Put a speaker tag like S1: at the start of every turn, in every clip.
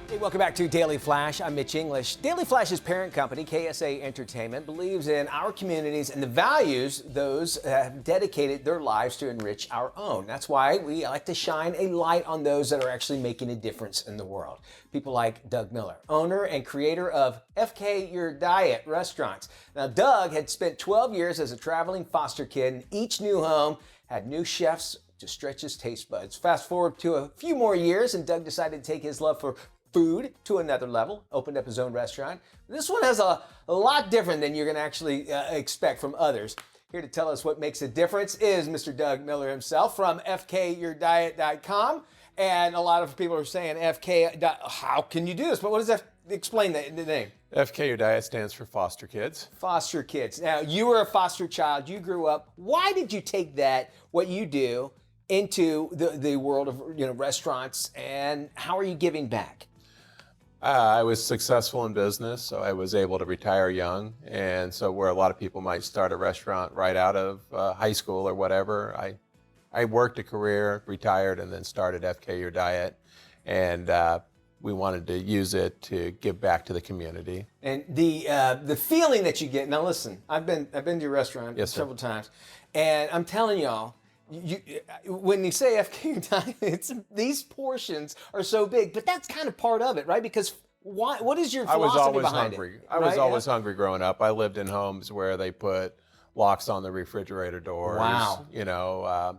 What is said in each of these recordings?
S1: Hey, welcome back to Daily Flash. I'm Mitch English. Daily Flash's parent company, KSA Entertainment, believes in our communities and the values those have dedicated their lives to enrich our own. That's why we like to shine a light on those that are actually making a difference in the world. People like Doug Miller, owner and creator of FK Your Diet restaurants. Now, Doug had spent 12 years as a traveling foster kid, and each new home had new chefs to stretch his taste buds. Fast forward to a few more years, and Doug decided to take his love for food to another level, opened up his own restaurant. This one has a lot different than you're going to actually expect from others. Here to tell us what makes a difference is Mr. Doug Miller himself from FKYourDiet.com. And a lot of people are saying FK, how can you do this? But what does that explain the name?
S2: FK Your Diet stands for foster kids.
S1: Foster kids. Now, you were a foster child. You grew up. Why did you take that, what you do, into the world of restaurants, and how are you giving back?
S2: I was successful in business, so I was able to retire young. And so where a lot of people might start a restaurant right out of high school or whatever, I worked a career, retired, and then started FK Your Diet. And we wanted to use it to give back to the community. And
S1: the feeling that you get, now listen, I've been to your restaurant several times, and I'm telling y'all, when you say FK Your Diet, these portions are so big, but that's kind of part of it, right? Because what is your philosophy behind it?
S2: I was always hungry growing up. I lived in homes where they put locks on the refrigerator doors.
S1: Wow.
S2: A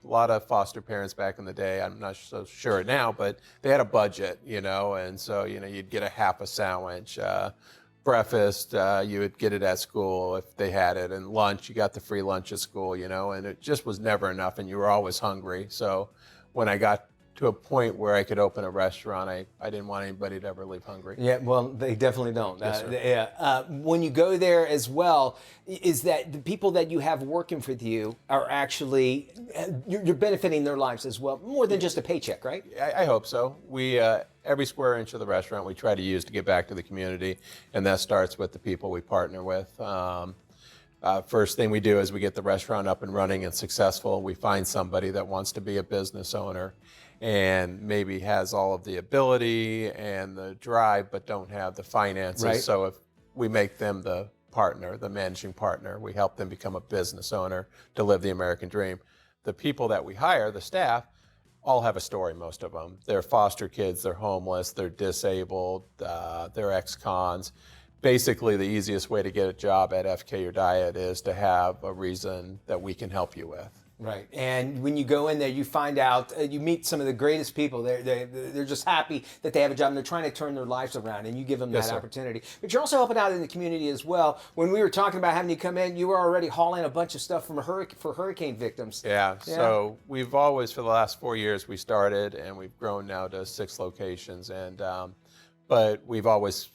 S2: lot of foster parents back in the day, I'm not so sure now, but they had a budget, and so, you'd get a half a sandwich. Breakfast, you would get it at school if they had it, and lunch, you got the free lunch at school, and it just was never enough, and you were always hungry. So when I got to a point where I could open a restaurant, I didn't want anybody to ever leave hungry.
S1: Yeah, well, they definitely don't.
S2: Yes,
S1: when you go there as well, is that the people that you have working for you are actually, you're benefiting their lives as well, more than just a paycheck, right?
S2: I hope so. We every square inch of the restaurant we try to use to give back to the community, and that starts with the people we partner with. First thing we do is we get the restaurant up and running and successful. We find somebody that wants to be a business owner and maybe has all of the ability and the drive, but don't have the finances.
S1: Right.
S2: So if we make them the partner, the managing partner, we help them become a business owner to live the American dream. The people that we hire, the staff, all have a story, most of them. They're foster kids, they're homeless, they're disabled, they're ex-cons. Basically, the easiest way to get a job at FK Your Diet is to have a reason that we can help you with.
S1: Right, and when you go in there, you find out, you meet some of the greatest people. They're just happy that they have a job, and they're trying to turn their lives around, and you give them that opportunity. But you're also helping out in the community as well. When we were talking about having you come in, you were already hauling a bunch of stuff for hurricane victims.
S2: Yeah, so we've always, for the last 4 years, we started, and we've grown now to 6 locations. And but we've always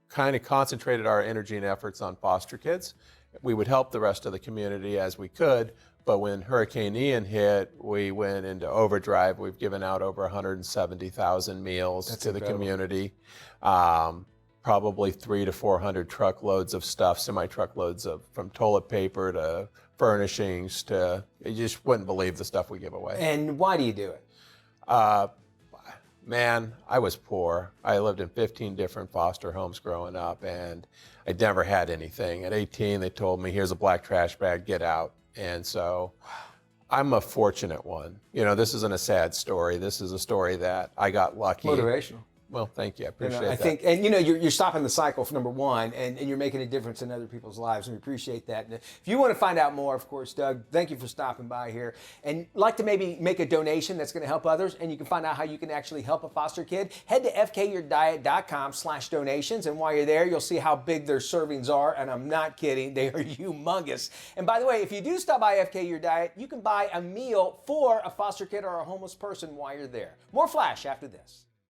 S2: kind of concentrated our energy and efforts on foster kids. We would help the rest of the community as we could, but when Hurricane Ian hit, we went into overdrive. We've given out over 170,000 meals to the community. Probably 300 to 400 truckloads of stuff, semi-truckloads from toilet paper to furnishings to, you just wouldn't believe the stuff we give away.
S1: And why do you do it?
S2: Man, I was poor. I lived in 15 different foster homes growing up, and I never had anything. At 18, they told me, here's a black trash bag, get out. And so I'm a fortunate one. This isn't a sad story. This is a story that I got lucky.
S1: Motivational.
S2: Well, thank you. I appreciate that.
S1: I think, and you're stopping the cycle for number one, and you're making a difference in other people's lives, and we appreciate that. And if you want to find out more, of course, Doug, thank you for stopping by here. And like to maybe make a donation that's going to help others, and you can find out how you can actually help a foster kid. Head to fkyourdiet.com/donations, and while you're there, you'll see how big their servings are, and I'm not kidding, they are humongous. And by the way, if you do stop by FK Your Diet, you can buy a meal for a foster kid or a homeless person while you're there. More Flash after this.